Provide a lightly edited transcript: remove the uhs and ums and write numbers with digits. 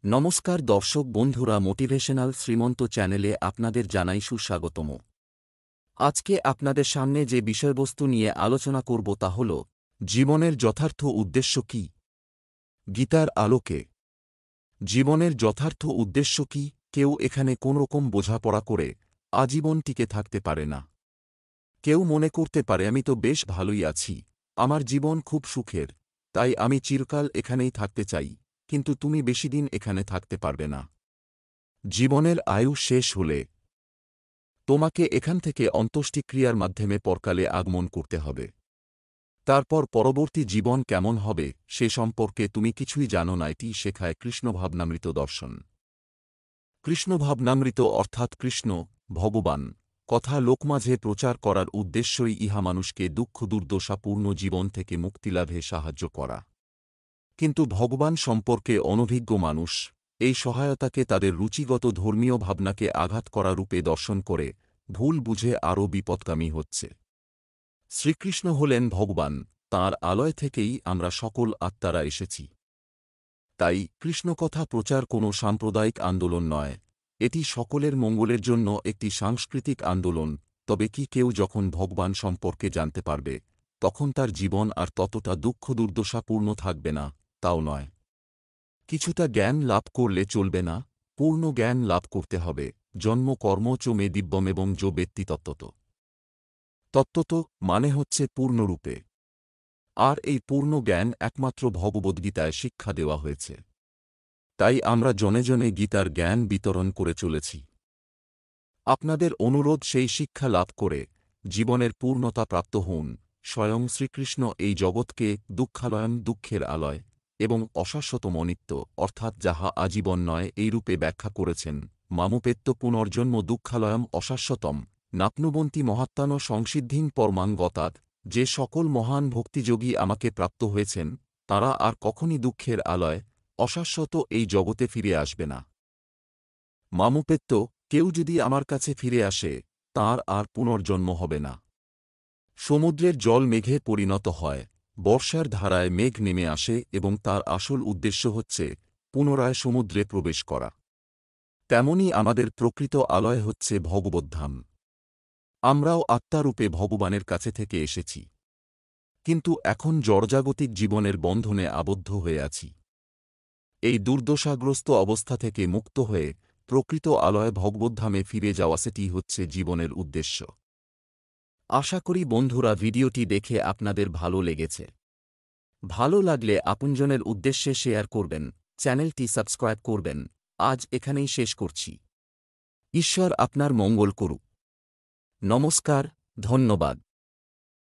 নমস্কার দর্শক বন্ধুরা, মোটিভেশনাল শ্রীমন্ত চ্যানেলে আপনাদের জানাই সুস্বাগতম। আজকে আপনাদের সামনে যে বিষয়বস্তু নিয়ে আলোচনা করব তা হল জীবনের যথার্থ উদ্দেশ্য কী। গীতার আলোকে জীবনের যথার্থ উদ্দেশ্য কী? কেউ এখানে কোনোরকম বোঝাপড়া করে আজীবন টিকে থাকতে পারে না। কেউ মনে করতে পারে আমি তো বেশ ভালোই আছি, আমার জীবন খুব সুখের, তাই আমি চিরকাল এখানেই থাকতে চাই। কিন্তু তুমি বেশিদিন এখানে থাকতে পারবে না। জীবনের আয়ু শেষ হলে তোমাকে এখান থেকে অন্ত্যেষ্টিক্রিয়ার মাধ্যমে পরকালে আগমন করতে হবে। তারপর পরবর্তী জীবন কেমন হবে সে সম্পর্কে তুমি কিছুই জানো না। এটি শেখায় কৃষ্ণভাবনামৃত দর্শন। কৃষ্ণভাবনামৃত অর্থাৎ কৃষ্ণ, ভগবান কথা লোকমাঝে প্রচার করার উদ্দেশ্যই ইহা মানুষকে দুঃখ দুর্দশাপূর্ণ জীবন থেকে মুক্তিলাভে সাহায্য করা। কিন্তু ভগবান সম্পর্কে অনভিজ্ঞ মানুষ এই সহায়তাকে তাদের রুচিগত ধর্মীয় ভাবনাকে আঘাত করা রূপে দর্শন করে ভুল বুঝে আরও বিপদগামী হচ্ছে। শ্রীকৃষ্ণ হলেন ভগবান, তাঁর আলয় থেকেই আমরা সকল আত্মারা এসেছি। তাই কৃষ্ণকথা প্রচার কোনো সাম্প্রদায়িক আন্দোলন নয়, এটি সকলের মঙ্গলের জন্য একটি সাংস্কৃতিক আন্দোলন। তবে কি কেউ যখন ভগবান সম্পর্কে জানতে পারবে তখন তার জীবন আর ততটা দুঃখ দুর্দশাপূর্ণ থাকবে না, তাও নয়। কিছুটা জ্ঞান লাভ করলে চলবে না, পূর্ণ জ্ঞান লাভ করতে হবে। জন্ম কর্ম চ মে দিব্যমেবং যো বেত্তি তত্ত্বত। তত্ত্বত মানে হচ্ছে পূর্ণরূপে। আর এই পূর্ণ জ্ঞান একমাত্র ভগবদ্গীতায় শিক্ষা দেওয়া হয়েছে। তাই আমরা জনে জনে গীতার জ্ঞান বিতরণ করে চলেছি। আপনাদের অনুরোধ সেই শিক্ষা লাভ করে জীবনের পূর্ণতা প্রাপ্ত হন। স্বয়ং শ্রীকৃষ্ণ এই জগৎকে দুঃখালয়ম, দুঃখের আলয় এবং অশাশ্বতম অনিত্য অর্থাৎ যাহা আজীবন নয় এইরূপে ব্যাখ্যা করেছেন। মামুপেত্য পুনর্জন্ম দুঃখালয়ম অশাশ্বতম নাপ্নুবন্তি মহাত্মান সংসিদ্ধিং পরমাং গতাৎ। যে সকল মহান ভক্তিযোগী আমাকে প্রাপ্ত হয়েছেন তাঁরা আর কখনই দুঃখের আলয় অশাশ্বত এই জগতে ফিরে আসবে না। মামুপেত্য, কেউ যদি আমার কাছে ফিরে আসে তাঁর আর পুনর্জন্ম হবে না। সমুদ্রের জল মেঘে পরিণত হয়, বর্ষার ধারায় মেঘ নেমে আসে এবং তার আসল উদ্দেশ্য হচ্ছে পুনরায় সমুদ্রে প্রবেশ করা। তেমনি আমাদের প্রকৃত আলয় হচ্ছে ভগবদ্ধাম। আমরাও আত্মারূপে ভগবানের কাছে থেকে এসেছি, কিন্তু এখন জড়জাগতিক জীবনের বন্ধনে আবদ্ধ হয়ে আছি। এই দুর্দশাগ্রস্ত অবস্থা থেকে মুক্ত হয়ে প্রকৃত আলয় ভগবদ্ধামে ফিরে যাওয়া, সেটি হচ্ছে জীবনের উদ্দেশ্য। আশা করি বন্ধুরা ভিডিওটি দেখে আপনাদের ভালো লেগেছে। ভালো লাগলে আপনজনের উদ্দেশ্যে শেয়ার করবেন, চ্যানেলটি সাবস্ক্রাইব করবেন। আজ এখানেই শেষ করছি। ঈশ্বর আপনার মঙ্গল করুক। নমস্কার, ধন্যবাদ।